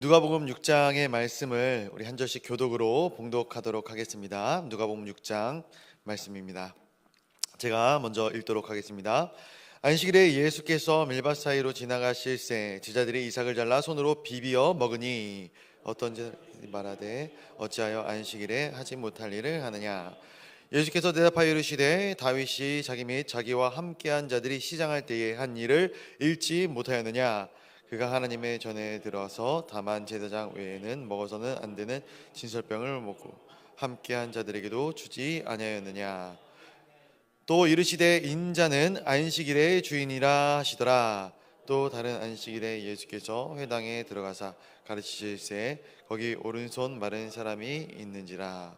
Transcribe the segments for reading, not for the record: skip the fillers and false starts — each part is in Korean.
누가복음 6장의 말씀을 우리 한 절씩 교독으로 봉독하도록 하겠습니다. 누가복음 6장 말씀입니다. 제가 먼저 읽도록 하겠습니다. 안식일에 예수께서 밀밭 사이로 지나가실새 제자들이 이삭을 잘라 손으로 비비어 먹으니 어떤 자들이 말하되 어찌하여 안식일에 하지 못할 일을 하느냐. 예수께서 대답하여 이르시되 다윗이 자기 및 자기와 함께한 자들이 시장할 때에 한 일을 읽지 못하였느냐. 그가 하나님의 전에 들어서 다만 제사장 외에는 먹어서는 안 되는 진설병을 먹고 함께한 자들에게도 주지 아니하였느냐. 또 이르시되 인자는 안식일의 주인이라 하시더라. 또 다른 안식일에 예수께서 회당에 들어가사 가르치실새 거기 오른손 마른 사람이 있는지라.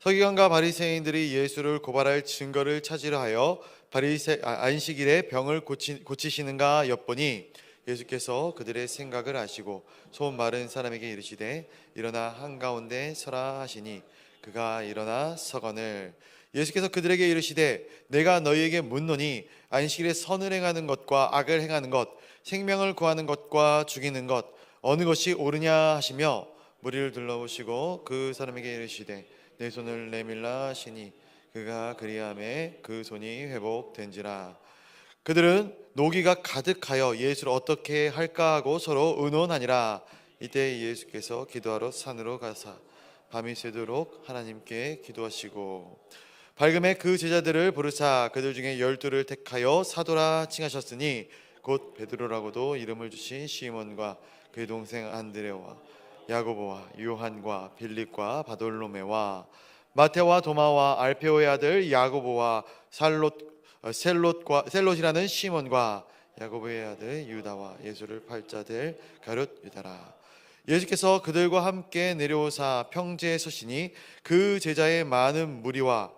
서기관과 바리새인들이 예수를 고발할 증거를 찾으려 하여 안식일에 병을 고치시는가 엿보니 예수께서 그들의 생각을 아시고 손 마른 사람에게 이르시되 일어나 한가운데 서라 하시니 그가 일어나 서거늘. 예수께서 그들에게 이르시되 내가 너희에게 묻노니 안식일에 선을 행하는 것과 악을 행하는 것, 생명을 구하는 것과 죽이는 것 어느 것이 옳으냐 하시며 무리를 둘러보시고 그 사람에게 이르시되 내 손을 내밀라 하시니 그가 그리하매 그 손이 회복된지라. 그들은 노기가 가득하여 예수를 어떻게 할까 하고 서로 의논하니라. 이때 예수께서 기도하러 산으로 가사 밤이 새도록 하나님께 기도하시고 밝음에 그 제자들을 부르사 그들 중에 12를 택하여 사도라 칭하셨으니 곧 베드로라고도 이름을 주신 시몬과 그의 동생 안드레와 야고보와 요한과 빌립과 바돌로메와 마테와 도마와 알페오의 아들 야고보와 셀롯이라는 시몬과 야고보의 아들 유다와 예수를 팔자될 가룟 유다라. 예수께서 그들과 함께 내려오사 평지에 서시니 그 제자의 많은 무리와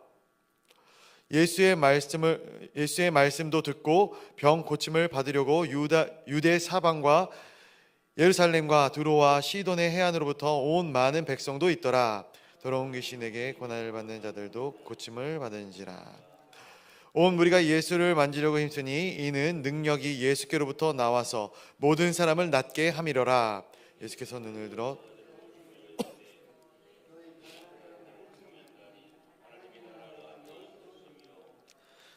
예수의 말씀도 듣고 병 고침을 받으려고 유대 사방과 예루살렘과 두로와 시돈의 해안으로부터 온 많은 백성도 있더라. 더러운 귀신에게 고난을 받는 자들도 고침을 받은지라. 온 무리가 예수를 만지려고 힘쓰니 이는 능력이 예수께로부터 나와서 모든 사람을 낫게 함이러라. 예수께서 눈을 들어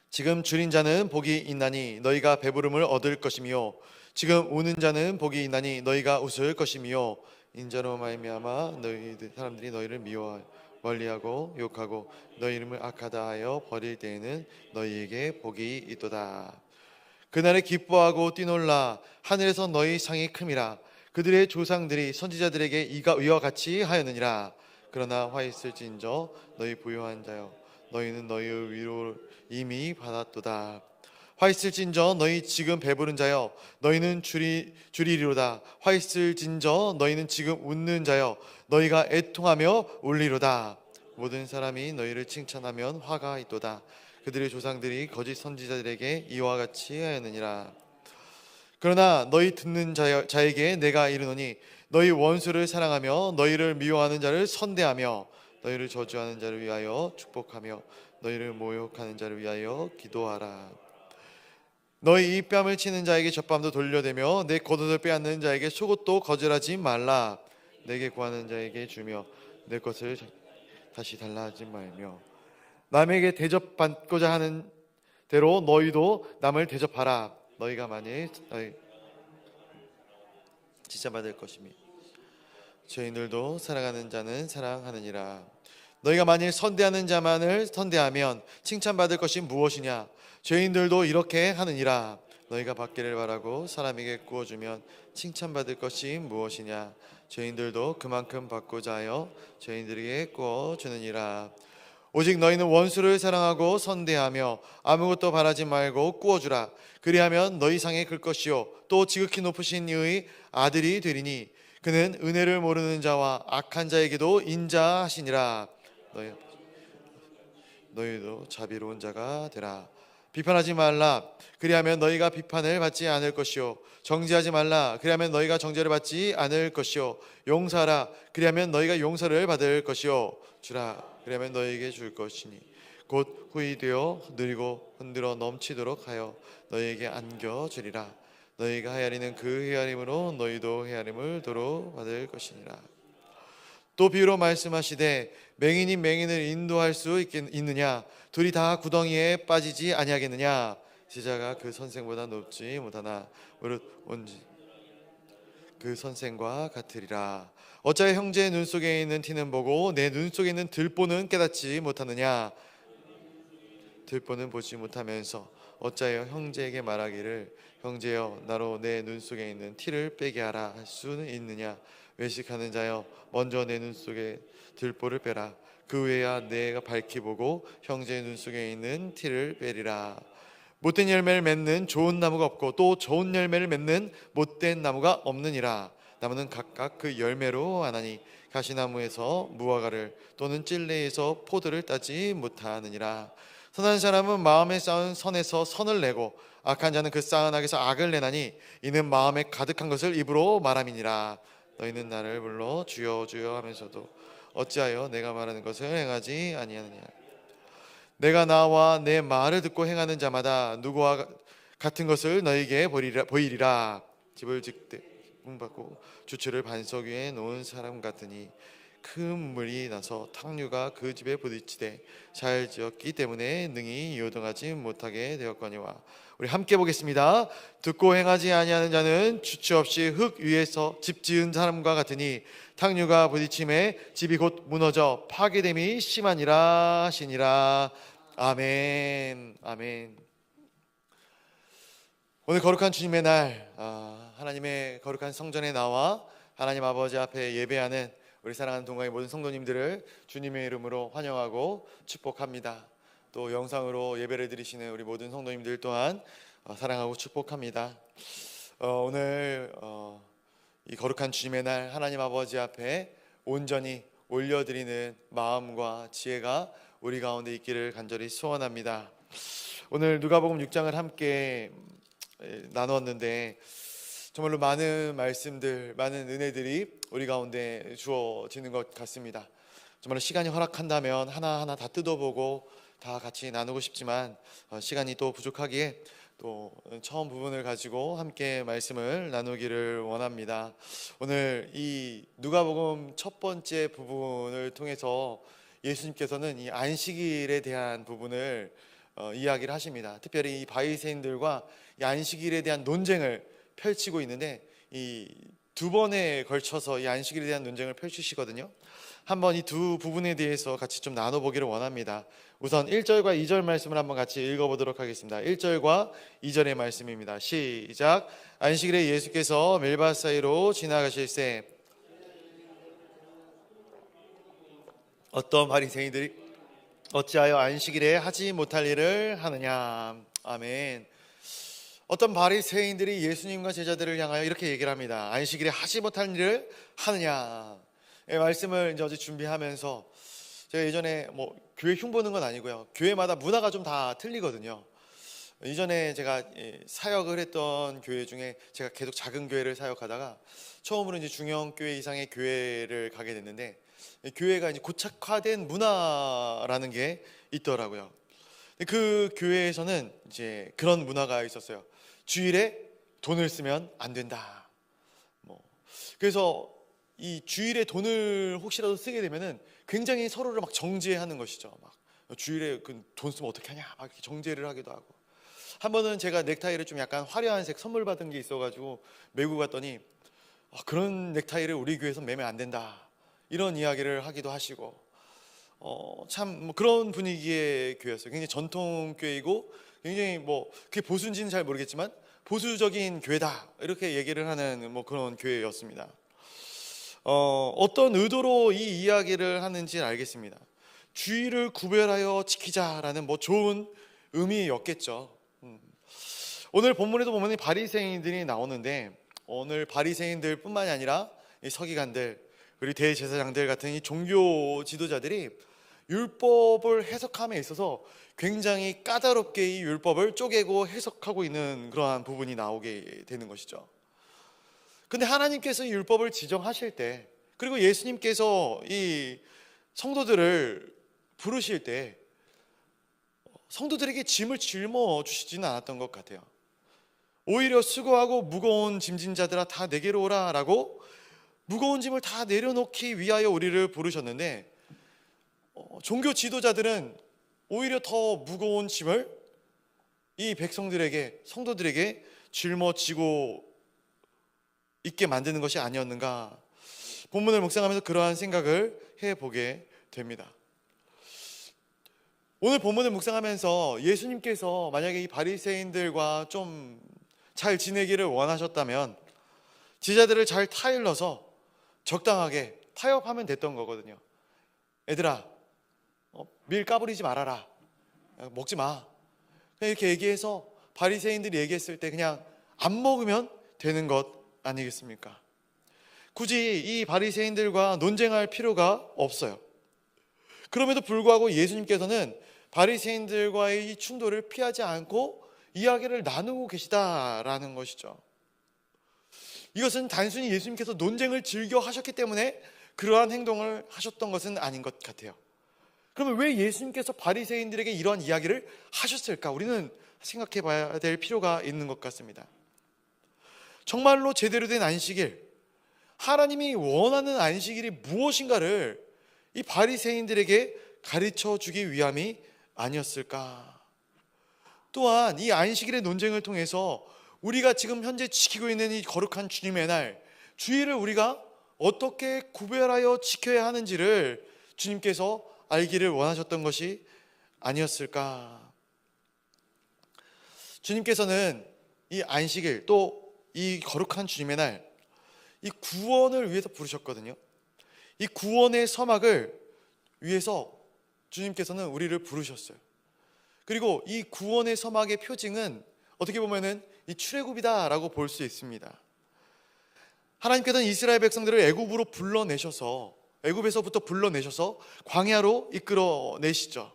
지금 줄인 자는 복이 있나니 너희가 배부름을 얻을 것이며 지금 우는 자는 복이 있나니 너희가 웃을 것이며 인자로 말미암아 사람들이 너희를 미워하여 멀리하고 욕하고 너희 이름을 악하다 하여 버릴 때에는 너희에게 복이 있도다. 그날에 기뻐하고 뛰놀라. 하늘에서 너희 상이 큼이라. 그들의 조상들이 선지자들에게 이와 같이 하였느니라. 그러나 화 있을진저 너희 부요한 자여 너희는 너희의 위로를 이미 받았도다. 화 있을진저 너희 지금 배부른 자여 너희는 줄이리로다. 화 있을진저 너희는 지금 웃는 자여 너희가 애통하며 울리로다. 모든 사람이 너희를 칭찬하면 화가 있도다. 그들의 조상들이 거짓 선지자들에게 이와 같이 하였느니라. 그러나 너희 듣는 자에게 내가 이르노니 너희 원수를 사랑하며 너희를 미워하는 자를 선대하며 너희를 저주하는 자를 위하여 축복하며 너희를 모욕하는 자를 위하여 기도하라. 너희 입뺨을 치는 자에게 젖밤도 돌려대며 내 겉옷을 빼앗는 자에게 속옷도 거절하지 말라. 내게 구하는 자에게 주며 내 것을 다시 달라 하지 말며 남에게 대접받고자 하는 대로 너희도 남을 대접하라. 너희가 만일 지자받을 것이며 죄인들도 사랑하는 자는 사랑하느니라. 너희가 만일 선대하는 자만을 선대하면 칭찬받을 것이 무엇이냐. 죄인들도 이렇게 하느니라. 너희가 받기를 바라고 사람에게 구워주면 칭찬받을 것이 무엇이냐. 죄인들도 그만큼 받고자 하여 죄인들에게 구워주느니라. 오직 너희는 원수를 사랑하고 선대하며 아무것도 바라지 말고 구워주라. 그리하면 너희 상에 클 것이요 또 지극히 높으신 이의 아들이 되리니 그는 은혜를 모르는 자와 악한 자에게도 인자하시니라. 너희도 자비로운 자가 되라. 비판하지 말라. 그리하면 너희가 비판을 받지 않을 것이요 정죄하지 말라. 그리하면 너희가 정죄를 받지 않을 것이요 용서하라. 그리하면 너희가 용서를 받을 것이요 주라. 그리하면 너희에게 줄 것이니 곧 후히 되어 느리고 흔들어 넘치도록 하여 너희에게 안겨주리라. 너희가 헤아리는 그 헤아림으로 너희도 헤아림을 도로 받을 것이니라. 또 비유로 말씀하시되 맹인이 맹인을 인도할 수 있느냐? 둘이 다 구덩이에 빠지지 아니하겠느냐? 제자가 그 선생보다 높지 못하나 무릇 온지 그 선생과 같으리라. 어찌하여 형제의 눈 속에 있는 티는 보고 내 눈 속에 있는 들보는 깨닫지 못하느냐? 들보는 보지 못하면서 어찌하여 형제에게 말하기를 형제여 나로 내 눈 속에 있는 티를 빼게 하라 할 수는 있느냐? 외식하는 자여 먼저 내 눈 속에 들보를 빼라. 그 후에야 내가 밝히 보고 형제의 눈 속에 있는 티를 빼리라. 못된 열매를 맺는 좋은 나무가 없고 또 좋은 열매를 맺는 못된 나무가 없느니라. 나무는 각각 그 열매로 아나니 가시나무에서 무화과를 또는 찔레에서 포도를 따지 못하느니라. 선한 사람은 마음에 쌓은 선에서 선을 내고 악한 자는 그 쌓은 악에서 악을 내나니 이는 마음에 가득한 것을 입으로 말함이니라. 너희는 나를 불러 주여 주여 하면서도 어찌하여 내가 말하는 것을 행하지 아니하느냐? 내가 나와 내 말을 듣고 행하는 자마다 누구와 같은 것을 너희에게 보이리라. 집을 짓되 공받고 주추를 반석 위에 놓은 사람 같으니 큰 물이 나서 탕류가 그 집에 부딪히되 잘 지었기 때문에 능히 요동하지 못하게 되었거니와. 우리 함께 보겠습니다. 듣고 행하지 아니하는 자는 주추 없이 흙 위에서 집 지은 사람과 같으니 탕류가 부딪힘에 집이 곧 무너져 파괴됨이 심하니라 하시니라. 아멘. 아멘. 오늘 거룩한 주님의 날, 하나님의 거룩한 성전에 나와 하나님 아버지 앞에 예배하는 우리 사랑하는 동강의 모든 성도님들을 주님의 이름으로 환영하고 축복합니다. 또 영상으로 예배를 드리시는 우리 모든 성도님들 또한 사랑하고 축복합니다. 오늘 이 거룩한 주님의 날 하나님 아버지 앞에 온전히 올려드리는 마음과 지혜가 우리 가운데 있기를 간절히 소원합니다. 오늘 누가복음 6장을 함께 나눴는데 정말로 많은 말씀들, 많은 은혜들이 우리 가운데 주어지는 것 같습니다. 정말로 시간이 허락한다면 하나하나 다 뜯어보고 다 같이 나누고 싶지만 시간이 또 부족하기에 또 처음 부분을 가지고 함께 말씀을 나누기를 원합니다. 오늘 이 누가복음 첫 번째 부분을 통해서 예수님께서는 이 안식일에 대한 부분을 이야기를 하십니다. 특별히 이 바리새인들과 이 안식일에 대한 논쟁을 펼치고 있는데 이 두 번에 걸쳐서 이 안식일에 대한 논쟁을 펼치시거든요. 한번 이 두 부분에 대해서 같이 좀 나눠보기를 원합니다. 우선 1절과 2절 말씀을 한번 같이 읽어보도록 하겠습니다. 1절과 2절의 말씀입니다. 시작. 안식일에 예수께서 멜바 사이로 지나가실새 어떤 바리새인들이 어찌하여 안식일에 하지 못할 일을 하느냐. 아멘. 어떤 바리새인들이 예수님과 제자들을 향하여 이렇게 얘기를 합니다. 안식일에 하지 못할 일을 하느냐. 말씀을 이제 어제 준비하면서 제가 예전에 교회 흉보는 건 아니고요. 교회마다 문화가 좀 다 틀리거든요. 이전에 제가 사역을 했던 교회 중에 제가 계속 작은 교회를 사역하다가 처음으로 이제 중형 교회 이상의 교회를 가게 됐는데 교회가 이제 고착화된 문화라는 게 있더라고요. 그 교회에서는 이제 그런 문화가 있었어요. 주일에 돈을 쓰면 안 된다. 그래서 이 주일에 돈을 혹시라도 쓰게 되면은 굉장히 서로를 막 정죄하는 것이죠. 막 주일에 돈 쓰면 어떻게 하냐 막 이렇게 정죄를 하기도 하고. 한 번은 제가 넥타이를 좀 약간 화려한 색 선물 받은 게 있어가지고 메고 갔더니 그런 넥타이를 우리 교회에서 매면 안 된다 이런 이야기를 하기도 하시고 참 그런 분위기의 교회였어요. 굉장히 전통 교회이고 굉장히 그게 보수인지는 잘 모르겠지만 보수적인 교회다 이렇게 얘기를 하는 그런 교회였습니다. 어떤 의도로 이 이야기를 하는지 알겠습니다. 주의를 구별하여 지키자라는 좋은 의미였겠죠. 오늘 본문에도 보면 바리새인들이 나오는데 오늘 바리새인들 뿐만이 아니라 이 서기관들 그리고 대제사장들 같은 이 종교 지도자들이 율법을 해석함에 있어서 굉장히 까다롭게 이 율법을 쪼개고 해석하고 있는 그러한 부분이 나오게 되는 것이죠. 근데 하나님께서 이 율법을 지정하실 때 그리고 예수님께서 이 성도들을 부르실 때 성도들에게 짐을 짊어 주시지는 않았던 것 같아요. 오히려 수고하고 무거운 짐진 자들아 다 내게로 오라 라고 무거운 짐을 다 내려놓기 위하여 우리를 부르셨는데, 종교 지도자들은 오히려 더 무거운 짐을 이 백성들에게, 성도들에게 짊어지고 있게 만드는 것이 아니었는가. 본문을 묵상하면서 그러한 생각을 해보게 됩니다. 오늘 본문을 묵상하면서 예수님께서 만약에 이 바리새인들과 좀 잘 지내기를 원하셨다면 제자들을 잘 타일러서 적당하게 타협하면 됐던 거거든요. 애들아, 밀 까부리지 말아라, 먹지 마, 이렇게 얘기해서 바리새인들이 얘기했을 때 그냥 안 먹으면 되는 것 아니겠습니까? 굳이 이 바리새인들과 논쟁할 필요가 없어요. 그럼에도 불구하고 예수님께서는 바리새인들과의 이 충돌을 피하지 않고 이야기를 나누고 계시다라는 것이죠. 이것은 단순히 예수님께서 논쟁을 즐겨 하셨기 때문에 그러한 행동을 하셨던 것은 아닌 것 같아요. 그러면 왜 예수님께서 바리새인들에게 이러한 이야기를 하셨을까? 우리는 생각해 봐야 될 필요가 있는 것 같습니다. 정말로 제대로 된 안식일, 하나님이 원하는 안식일이 무엇인가를 이 바리새인들에게 가르쳐 주기 위함이 아니었을까? 또한 이 안식일의 논쟁을 통해서 우리가 지금 현재 지키고 있는 이 거룩한 주님의 날, 주일을 우리가 어떻게 구별하여 지켜야 하는지를 주님께서 알기를 원하셨던 것이 아니었을까? 주님께서는 이 안식일, 또 이 거룩한 주님의 날, 이 구원을 위해서 부르셨거든요. 이 구원의 서막을 위해서 주님께서는 우리를 부르셨어요. 그리고 이 구원의 서막의 표징은 어떻게 보면은 이 출애굽이다라고 볼 수 있습니다. 하나님께서는 이스라엘 백성들을 애굽으로 불러내셔서, 애굽에서부터 불러내셔서 광야로 이끌어내시죠.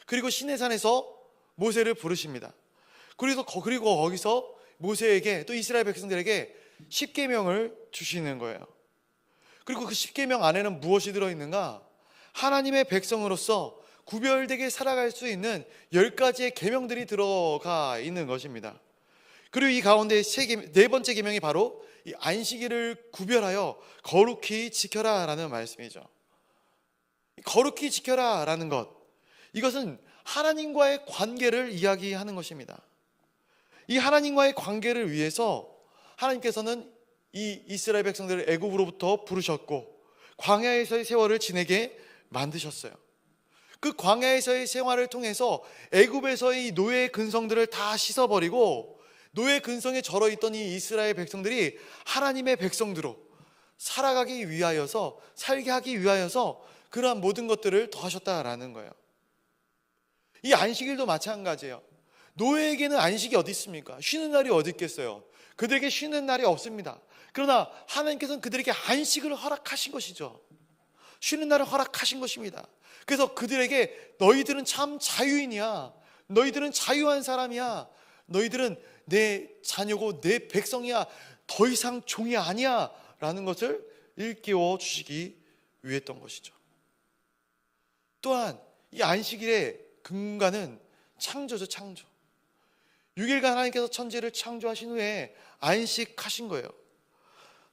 그리고 시내산에서 모세를 부르십니다. 그리고 거기서 모세에게, 또 이스라엘 백성들에게 십계명을 주시는 거예요. 그리고 그 십계명 안에는 무엇이 들어있는가? 하나님의 백성으로서 구별되게 살아갈 수 있는 10가지의 계명들이 들어가 있는 것입니다. 그리고 이 가운데 네 번째 계명이 바로 이 안식일을 구별하여 거룩히 지켜라 라는 말씀이죠. 거룩히 지켜라 라는 것, 이것은 하나님과의 관계를 이야기하는 것입니다. 이 하나님과의 관계를 위해서 하나님께서는 이 이스라엘 백성들을 애굽으로부터 부르셨고 광야에서의 세월을 지내게 만드셨어요. 그 광야에서의 생활을 통해서 애굽에서의 노예 근성들을 다 씻어버리고 노예 근성에 절어있던 이 이스라엘 백성들이 하나님의 백성들로 살아가기 위하여서, 살게 하기 위하여서 그러한 모든 것들을 더하셨다라는 거예요. 이 안식일도 마찬가지예요. 노예에게는 안식이 어디 있습니까? 쉬는 날이 어디 있겠어요? 그들에게 쉬는 날이 없습니다. 그러나 하나님께서는 그들에게 안식을 허락하신 것이죠. 쉬는 날을 허락하신 것입니다. 그래서 그들에게 너희들은 참 자유인이야, 너희들은 자유한 사람이야, 너희들은 내 자녀고 내 백성이야, 더 이상 종이 아니야 라는 것을 일깨워 주시기 위했던 것이죠. 또한 이 안식일의 근간은 창조죠. 창조. 6일간 하나님께서 천지를 창조하신 후에 안식하신 거예요.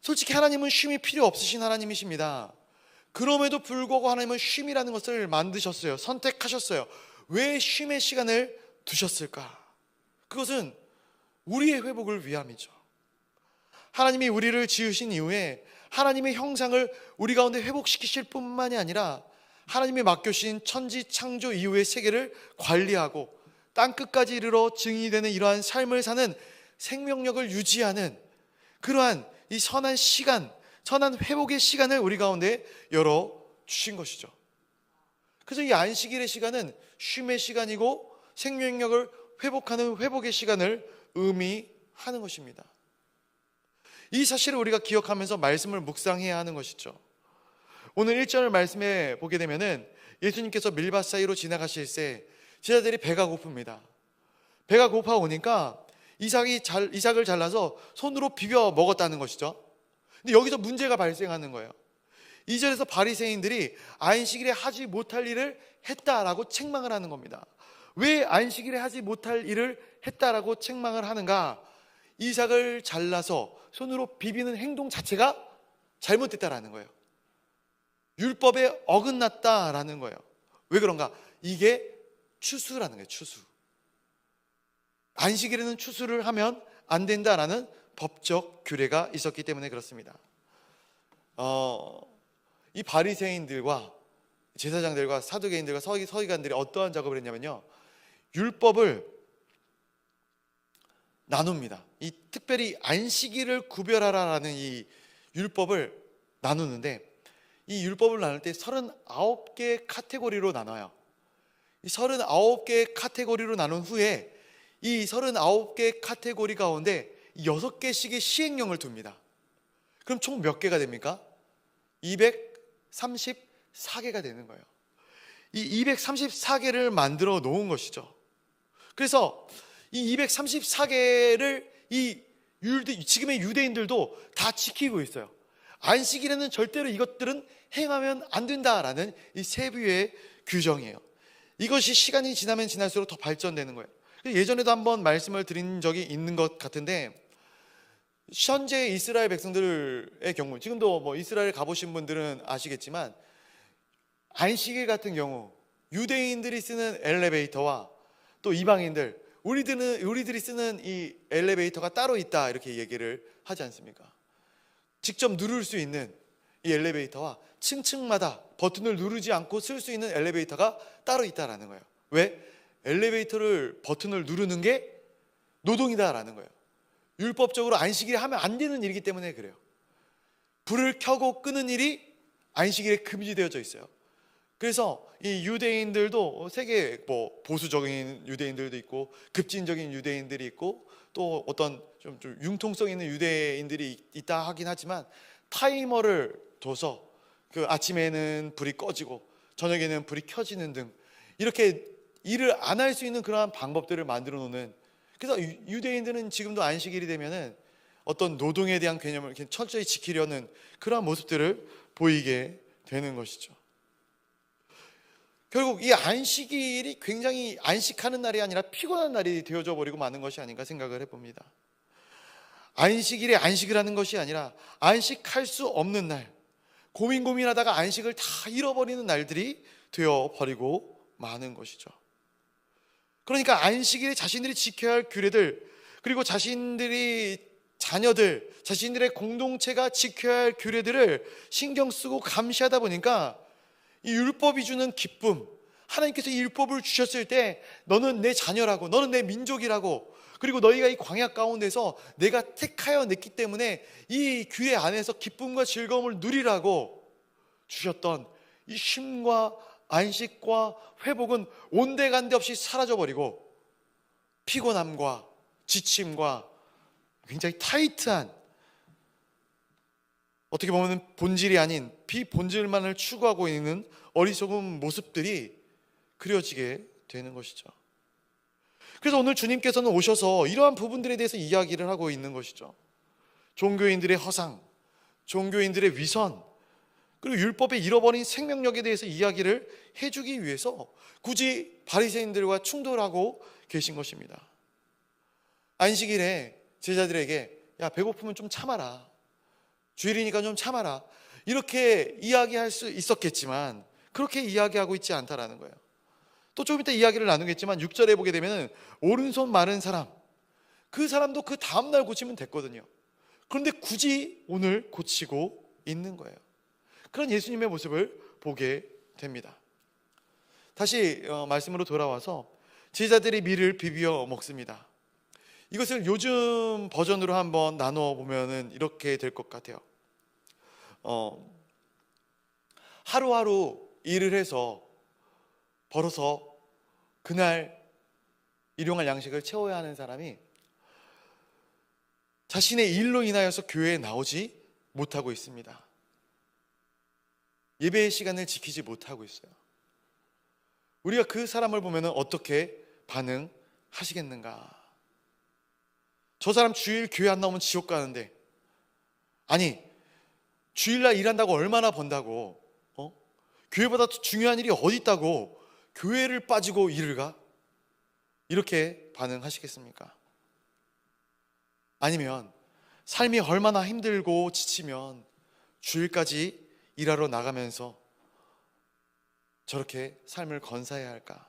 솔직히 하나님은 쉼이 필요 없으신 하나님이십니다. 그럼에도 불구하고 하나님은 쉼이라는 것을 만드셨어요. 선택하셨어요. 왜 쉼의 시간을 두셨을까? 그것은 우리의 회복을 위함이죠. 하나님이 우리를 지으신 이후에 하나님의 형상을 우리 가운데 회복시키실 뿐만이 아니라 하나님이 맡겨주신 천지 창조 이후의 세계를 관리하고 땅끝까지 이르러 증인이 되는 이러한 삶을 사는 생명력을 유지하는 그러한 이 선한 시간, 선한 회복의 시간을 우리 가운데 열어주신 것이죠. 그래서 이 안식일의 시간은 쉼의 시간이고 생명력을 회복하는 회복의 시간을 의미하는 것입니다. 이 사실을 우리가 기억하면서 말씀을 묵상해야 하는 것이죠. 오늘 1절 말씀에 보게 되면은 예수님께서 밀밭 사이로 지나가실 때 제자들이 배가 고픕니다. 배가 고파 오니까 이삭을 잘라서 손으로 비벼 먹었다는 것이죠. 근데 여기서 문제가 발생하는 거예요. 2절에서 바리새인들이 안식일에 하지 못할 일을 했다라고 책망을 하는 겁니다. 왜 안식일에 하지 못할 일을 했다라고 책망을 하는가? 이삭을 잘라서 손으로 비비는 행동 자체가 잘못됐다라는 거예요. 율법에 어긋났다라는 거예요. 왜 그런가? 이게 추수라는 거예요. 추수. 안식일에는 추수를 하면 안 된다라는 법적 규례가 있었기 때문에 그렇습니다. 이 바리새인들과 제사장들과 사두개인들과 서기관들이 어떠한 작업을 했냐면요, 율법을 나눕니다. 이 특별히 안식일을 구별하라라는 이 율법을 나누는데, 이 율법을 나눌 때 39개 카테고리로 나눠요. 이 39개 카테고리로 나눈 후에 이 39개 카테고리 가운데 6개씩의 시행령을 둡니다. 그럼 총 몇 개가 됩니까? 234개가 되는 거예요. 이 234개를 만들어 놓은 것이죠. 그래서 이 234개를 지금의 유대인들도 다 지키고 있어요. 안식일에는 절대로 이것들은 행하면 안 된다라는 이 세부의 규정이에요. 이것이 시간이 지나면 지날수록 더 발전되는 거예요. 예전에도 한번 말씀을 드린 적이 있는 것 같은데, 현재 이스라엘 백성들의 경우, 지금도 뭐 이스라엘 가보신 분들은 아시겠지만, 안식일 같은 경우 유대인들이 쓰는 엘리베이터와 또 이방인들, 우리들이 쓰는 이 엘리베이터가 따로 있다, 이렇게 얘기를 하지 않습니까? 직접 누를 수 있는 이 엘리베이터와 층층마다 버튼을 누르지 않고 쓸 수 있는 엘리베이터가 따로 있다라는 거예요. 왜? 엘리베이터를 버튼을 누르는 게 노동이다라는 거예요. 율법적으로 안식일에 하면 안 되는 일이기 때문에 그래요. 불을 켜고 끄는 일이 안식일에 금지되어져 있어요. 그래서 이 유대인들도 세계 보수적인 유대인들도 있고 급진적인 유대인들이 있고 또 어떤 좀 융통성 있는 유대인들이 있다 하긴 하지만, 타이머를 둬서 그 아침에는 불이 꺼지고 저녁에는 불이 켜지는 등 이렇게 일을 안 할 수 있는 그러한 방법들을 만들어 놓는, 그래서 유대인들은 지금도 안식일이 되면은 어떤 노동에 대한 개념을 이렇게 철저히 지키려는 그러한 모습들을 보이게 되는 것이죠. 결국 이 안식일이 굉장히 안식하는 날이 아니라 피곤한 날이 되어져 버리고 마는 것이 아닌가 생각을 해봅니다. 안식일에 안식을 하는 것이 아니라 안식할 수 없는 날, 고민하다가 안식을 다 잃어버리는 날들이 되어버리고 마는 것이죠. 그러니까 안식일에 자신들이 지켜야 할 규례들, 그리고 자신들이 자녀들, 자신들의 공동체가 지켜야 할 규례들을 신경 쓰고 감시하다 보니까 이 율법이 주는 기쁨, 하나님께서 이 율법을 주셨을 때 너는 내 자녀라고, 너는 내 민족이라고, 그리고 너희가 이 광야 가운데서 내가 택하여 냈기 때문에 이 규례 안에서 기쁨과 즐거움을 누리라고 주셨던 이 쉼과 안식과 회복은 온데간데 없이 사라져버리고, 피곤함과 지침과 굉장히 타이트한, 어떻게 보면 본질이 아닌 비본질만을 추구하고 있는 어리석은 모습들이 그려지게 되는 것이죠. 그래서 오늘 주님께서는 오셔서 이러한 부분들에 대해서 이야기를 하고 있는 것이죠. 종교인들의 허상, 종교인들의 위선, 그리고 율법에 잃어버린 생명력에 대해서 이야기를 해주기 위해서 굳이 바리새인들과 충돌하고 계신 것입니다. 안식일에 제자들에게 야, 배고프면 좀 참아라, 주일이니까 좀 참아라, 이렇게 이야기할 수 있었겠지만 그렇게 이야기하고 있지 않다라는 거예요. 또 조금 이따 이야기를 나누겠지만 6절에 보게 되면 오른손 마른 사람, 그 사람도 그 다음날 고치면 됐거든요. 그런데 굳이 오늘 고치고 있는 거예요. 그런 예수님의 모습을 보게 됩니다. 다시 말씀으로 돌아와서 제자들이 밀을 비벼 먹습니다. 이것을 요즘 버전으로 한번 나눠 보면은 이렇게 될 것 같아요. 하루하루 일을 해서 벌어서 그날 일용할 양식을 채워야 하는 사람이 자신의 일로 인하여서 교회에 나오지 못하고 있습니다. 예배의 시간을 지키지 못하고 있어요. 우리가 그 사람을 보면 어떻게 반응하시겠는가? 저 사람 주일 교회 안 나오면 지옥 가는데, 아니 주일날 일한다고 얼마나 번다고, 교회보다 더 중요한 일이 어디 있다고 교회를 빠지고 일을 가? 이렇게 반응하시겠습니까? 아니면 삶이 얼마나 힘들고 지치면 주일까지 일하러 나가면서 저렇게 삶을 건사해야 할까?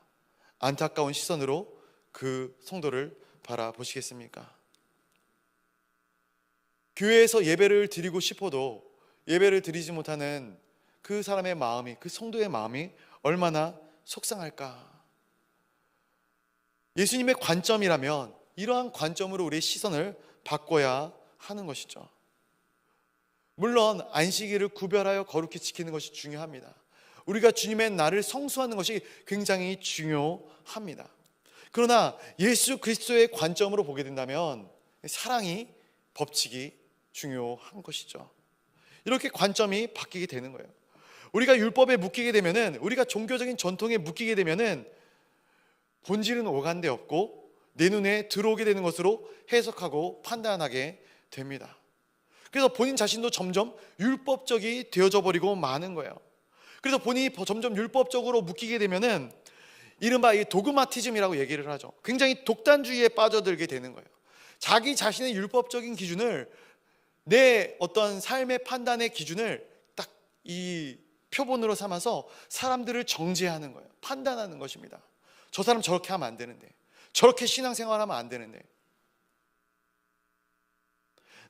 안타까운 시선으로 그 성도를 바라보시겠습니까? 교회에서 예배를 드리고 싶어도 예배를 드리지 못하는 그 사람의 마음이, 그 성도의 마음이 얼마나 속상할까? 예수님의 관점이라면 이러한 관점으로 우리의 시선을 바꿔야 하는 것이죠. 물론 안식일을 구별하여 거룩히 지키는 것이 중요합니다. 우리가 주님의 날을 성수하는 것이 굉장히 중요합니다. 그러나 예수 그리스도의 관점으로 보게 된다면 사랑이 법칙이 중요한 것이죠. 이렇게 관점이 바뀌게 되는 거예요. 우리가 율법에 묶이게 되면은, 우리가 종교적인 전통에 묶이게 되면은 본질은 오간데 없고 내 눈에 들어오게 되는 것으로 해석하고 판단하게 됩니다. 그래서 본인 자신도 점점 율법적이 되어져 버리고 마는 거예요. 그래서 본인이 점점 율법적으로 묶이게 되면은 이른바 이 도그마티즘이라고 얘기를 하죠. 굉장히 독단주의에 빠져들게 되는 거예요. 자기 자신의 율법적인 기준을, 내 어떤 삶의 판단의 기준을 딱 이 표본으로 삼아서 사람들을 정죄하는 거예요. 판단하는 것입니다. 저 사람 저렇게 하면 안 되는데, 저렇게 신앙생활하면 안 되는데,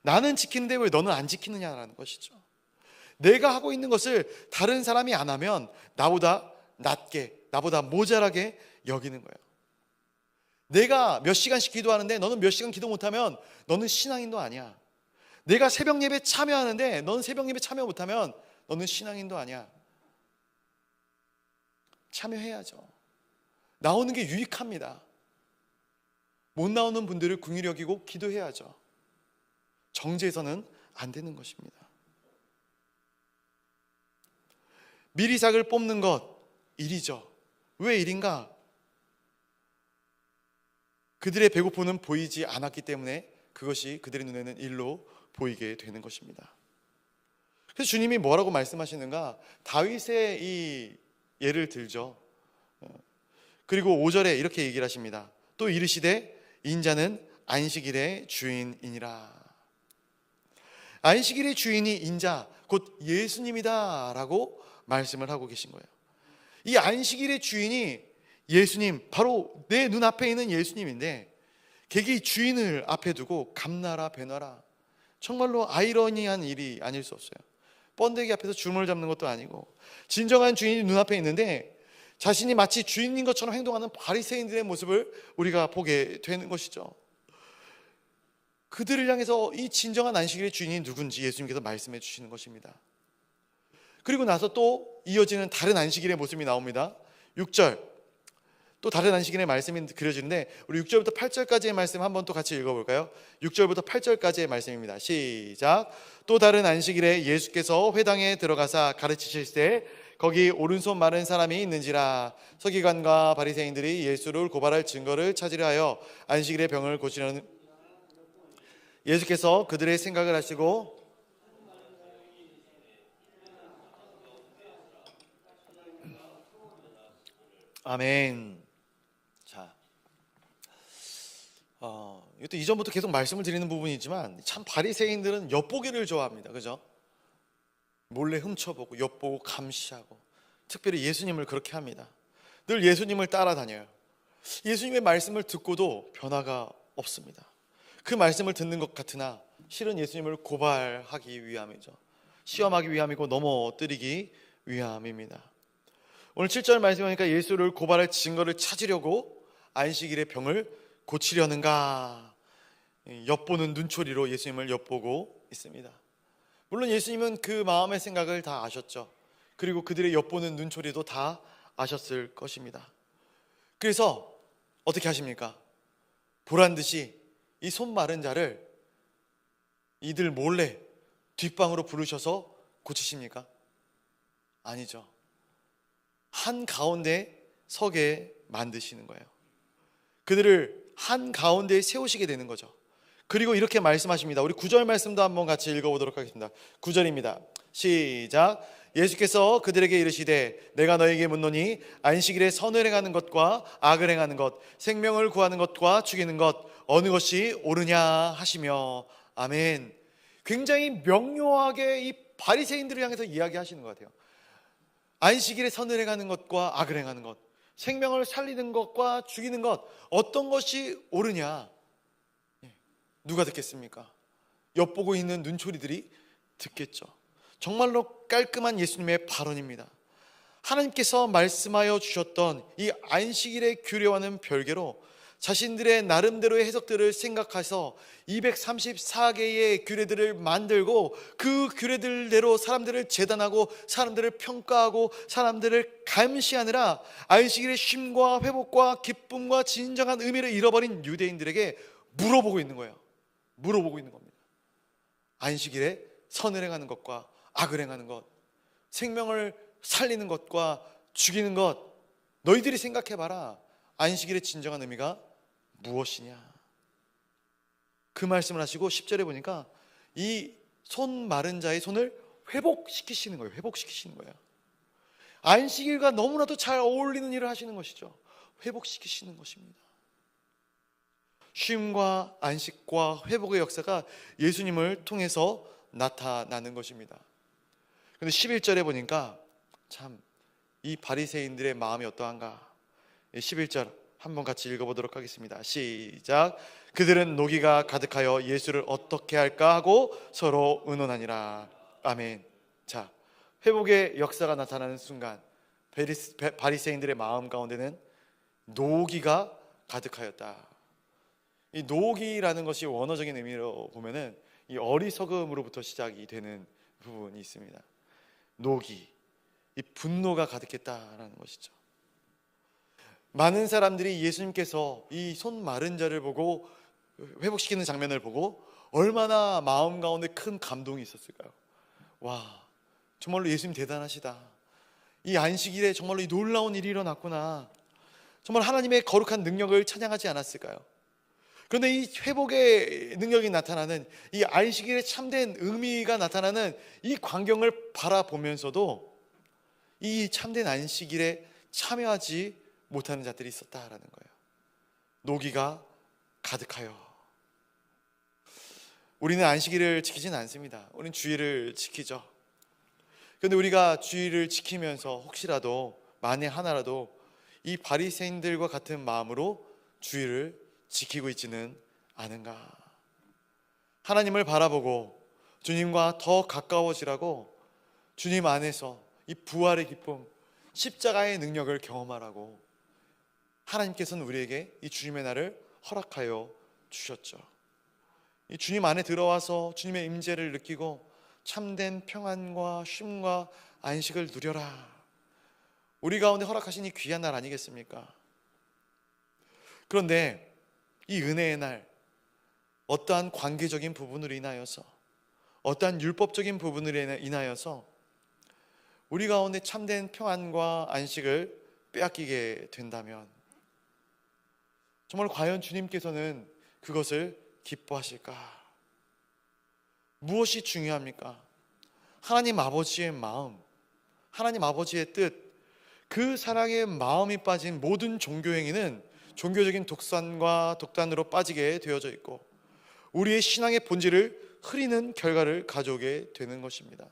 나는 지키는데 왜 너는 안 지키느냐라는 것이죠. 내가 하고 있는 것을 다른 사람이 안 하면 나보다 낮게, 나보다 모자라게 여기는 거예요. 내가 몇 시간씩 기도하는데 너는 몇 시간 기도 못하면 너는 신앙인도 아니야. 내가 새벽 예배 참여하는데 너는 새벽 예배 참여 못하면 너는 신앙인도 아니야. 참여해야죠. 나오는 게 유익합니다. 못 나오는 분들을 긍휼히 여기고 기도해야죠. 정죄해서는 안 되는 것입니다. 미리삭을 뽑는 것, 일이죠. 왜 일인가? 그들의 배고픔은 보이지 않았기 때문에 그것이 그들의 눈에는 일로 보이게 되는 것입니다. 그래서 주님이 뭐라고 말씀하시는가? 다윗의 이 예를 들죠. 그리고 5절에 이렇게 얘기를 하십니다. 또 이르시되 인자는 안식일의 주인이니라. 안식일의 주인이 인자, 곧 예수님이다 라고 말씀을 하고 계신 거예요. 이 안식일의 주인이 예수님, 바로 내 눈앞에 있는 예수님인데 객이 주인을 앞에 두고 감나라 배나라, 정말로 아이러니한 일이 아닐 수 없어요. 번데기 앞에서 주문을 잡는 것도 아니고, 진정한 주인이 눈앞에 있는데 자신이 마치 주인인 것처럼 행동하는 바리새인들의 모습을 우리가 보게 되는 것이죠. 그들을 향해서 이 진정한 안식일의 주인이 누군지 예수님께서 말씀해 주시는 것입니다. 그리고 나서 또 이어지는 다른 안식일의 모습이 나옵니다. 6절, 또 다른 안식일의 말씀이 그려지는데 우리 6절부터 8절까지의 말씀 한번 또 같이 읽어볼까요? 6절부터 8절까지의 말씀입니다. 시작. 또 다른 안식일에 예수께서 회당에 들어가사 가르치실 때 거기 오른손 마른 사람이 있는지라. 서기관과 바리새인들이 예수를 고발할 증거를 찾으려 하여 안식일의 병을 고치려는, 예수께서 그들의 생각을 하시고 아멘. 자, 이것도 이전부터 계속 말씀을 드리는 부분이지만 참 바리새인들은 엿보기를 좋아합니다. 그죠? 몰래 훔쳐보고 엿보고 감시하고, 특별히 예수님을 그렇게 합니다. 늘 예수님을 따라다녀요. 예수님의 말씀을 듣고도 변화가 없습니다. 그 말씀을 듣는 것 같으나 실은 예수님을 고발하기 위함이죠. 시험하기 위함이고 넘어뜨리기 위함입니다. 오늘 7절 말씀하니까 예수를 고발할 증거를 찾으려고 안식일의 병을 고치려는가, 엿보는 눈초리로 예수님을 엿보고 있습니다. 물론 예수님은 그 마음의 생각을 다 아셨죠. 그리고 그들의 엿보는 눈초리도 다 아셨을 것입니다. 그래서 어떻게 하십니까? 보란듯이 이 손 마른 자를 이들 몰래 뒷방으로 부르셔서 고치십니까? 아니죠. 한 가운데 서게 만드시는 거예요. 그들을 한 가운데에 세우시게 되는 거죠. 그리고 이렇게 말씀하십니다. 우리 9절 말씀도 한번 같이 읽어보도록 하겠습니다. 9절입니다. 시작. 예수께서 그들에게 이르시되 내가 너에게 묻노니 안식일에 선을 행하는 것과 악을 행하는 것, 생명을 구하는 것과 죽이는 것 어느 것이 옳으냐 하시며. 아멘. 굉장히 명료하게 이 바리새인들을 향해서 이야기하시는 것 같아요. 안식일에 선을 행하는 것과 악을 행하는 것, 생명을 살리는 것과 죽이는 것 어떤 것이 옳으냐. 누가 듣겠습니까? 엿보고 있는 눈초리들이 듣겠죠. 정말로 깔끔한 예수님의 발언입니다. 하나님께서 말씀하여 주셨던 이 안식일의 규례와는 별개로 자신들의 나름대로의 해석들을 생각해서 234개의 규례들을 만들고 그 규례들대로 사람들을 재단하고 사람들을 평가하고 사람들을 감시하느라 안식일의 쉼과 회복과 기쁨과 진정한 의미를 잃어버린 유대인들에게 물어보고 있는 거예요. 물어보고 있는 겁니다. 안식일에 선을 행하는 것과 악을 행하는 것, 생명을 살리는 것과 죽이는 것, 너희들이 생각해봐라. 안식일의 진정한 의미가 무엇이냐. 그 말씀을 하시고 10절에 보니까 이 손 마른 자의 손을 회복시키시는 거예요. 회복시키시는 거예요. 안식일과 너무나도 잘 어울리는 일을 하시는 것이죠. 회복시키시는 것입니다. 쉼과 안식과 회복의 역사가 예수님을 통해서 나타나는 것입니다. 그런데 11절에 보니까 참 이 바리새인들의 마음이 어떠한가. 11절 한번 같이 읽어보도록 하겠습니다. 시작. 그들은 노기가 가득하여 예수를 어떻게 할까 하고 서로 의논하니라. 아멘. 자, 회복의 역사가 나타나는 순간 바리새인들의 마음 가운데는 노기가 가득하였다. 이 노기라는 것이 원어적인 의미로 보면은 이 어리석음으로부터 시작이 되는 부분이 있습니다. 노기, 이 분노가 가득했다라는 것이죠. 많은 사람들이 예수님께서 이 손 마른 자를 보고 회복시키는 장면을 보고 얼마나 마음 가운데 큰 감동이 있었을까요? 와, 정말로 예수님 대단하시다. 이 안식일에 정말로 이 놀라운 일이 일어났구나. 정말 하나님의 거룩한 능력을 찬양하지 않았을까요? 그런데 이 회복의 능력이 나타나는 이 안식일의 참된 의미가 나타나는 이 광경을 바라보면서도 이 참된 안식일에 참여하지 못하는 자들이 있었다라는 거예요. 노기가 가득하여. 우리는 안식일을 지키지는 않습니다. 우리는 주일을 지키죠. 그런데 우리가 주일을 지키면서 혹시라도 만에 하나라도 이 바리새인들과 같은 마음으로 주일을 지키고 있지는 않은가. 하나님을 바라보고 주님과 더 가까워지라고 주님 안에서 이 부활의 기쁨, 십자가의 능력을 경험하라고 하나님께서는 우리에게 이 주님의 날을 허락하여 주셨죠. 이 주님 안에 들어와서 주님의 임재를 느끼고 참된 평안과 쉼과 안식을 누려라. 우리 가운데 허락하신 이 귀한 날 아니겠습니까? 그런데 이 은혜의 날, 어떠한 관계적인 부분으로 인하여서, 어떠한 율법적인 부분으로 인하여서 우리 가운데 참된 평안과 안식을 빼앗기게 된다면 정말 과연 주님께서는 그것을 기뻐하실까? 무엇이 중요합니까? 하나님 아버지의 마음, 하나님 아버지의 뜻, 그 사랑의 마음이 빠진 모든 종교행위는 종교적인 독선과 독단으로 빠지게 되어져 있고 우리의 신앙의 본질을 흐리는 결과를 가져오게 되는 것입니다.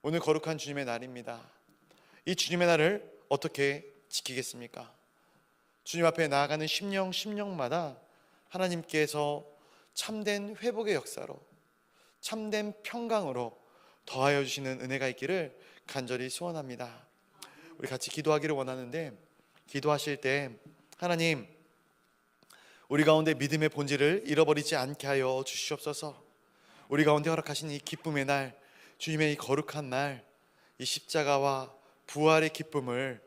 오늘 거룩한 주님의 날입니다. 이 주님의 날을 어떻게 지키겠습니까? 주님 앞에 나아가는 심령마다 하나님께서 참된 회복의 역사로, 참된 평강으로 더하여 주시는 은혜가 있기를 간절히 소원합니다. 우리 같이 기도하기를 원하는데, 기도하실 때 하나님, 우리 가운데 믿음의 본질을 잃어버리지 않게 하여 주시옵소서. 우리 가운데 허락하신 이 기쁨의 날, 주님의 이 거룩한 날, 이 십자가와 부활의 기쁨을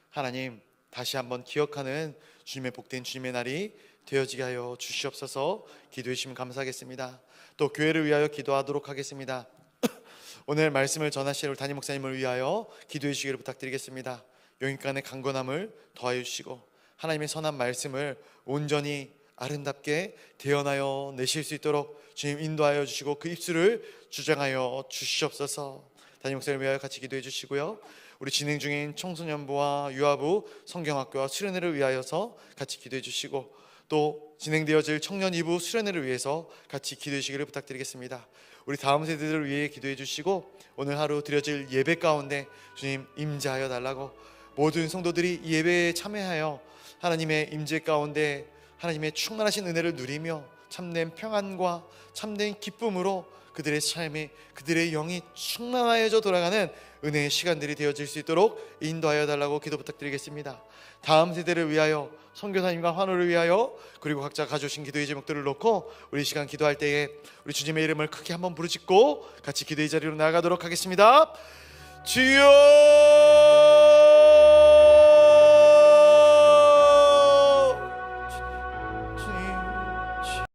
하나님 다시 한번 기억하는 주님의 복된 주님의 날이 되어지게 하여 주시옵소서. 기도해 주시면 감사하겠습니다. 또 교회를 위하여 기도하도록 하겠습니다. 오늘 말씀을 전하실 우리 담임 목사님을 위하여 기도해 주시기를 부탁드리겠습니다. 영육간의 강건함을 더하여 주시고 하나님의 선한 말씀을 온전히 아름답게 대언하여 내실 수 있도록 주님 인도하여 주시고 그 입술을 주장하여 주시옵소서. 담임 목사님을 위하여 같이 기도해 주시고요. 우리 진행 중인 청소년부와 유아부, 성경학교와 수련회를 위하여서 같이 기도해 주시고, 또 진행되어질 청년 2부 수련회를 위해서 같이 기도해 주시기를 부탁드리겠습니다. 우리 다음 세대들을 위해 기도해 주시고, 오늘 하루 드려질 예배 가운데 주님 임재하여 달라고, 모든 성도들이 이 예배에 참여하여 하나님의 임재 가운데 하나님의 충만하신 은혜를 누리며 참된 평안과 참된 기쁨으로 그들의 삶이, 그들의 영이 충만하여져 돌아가는 은혜의 시간들이 되어질 수 있도록 인도하여 달라고 기도 부탁드리겠습니다. 다음 세대를 위하여, 선교사님과 환우를 위하여, 그리고 각자 가져오신 기도의 제목들을 놓고 우리 시간 기도할 때에 우리 주님의 이름을 크게 한번 부르짖고 같이 기도의 자리로 나아가도록 하겠습니다. 주여!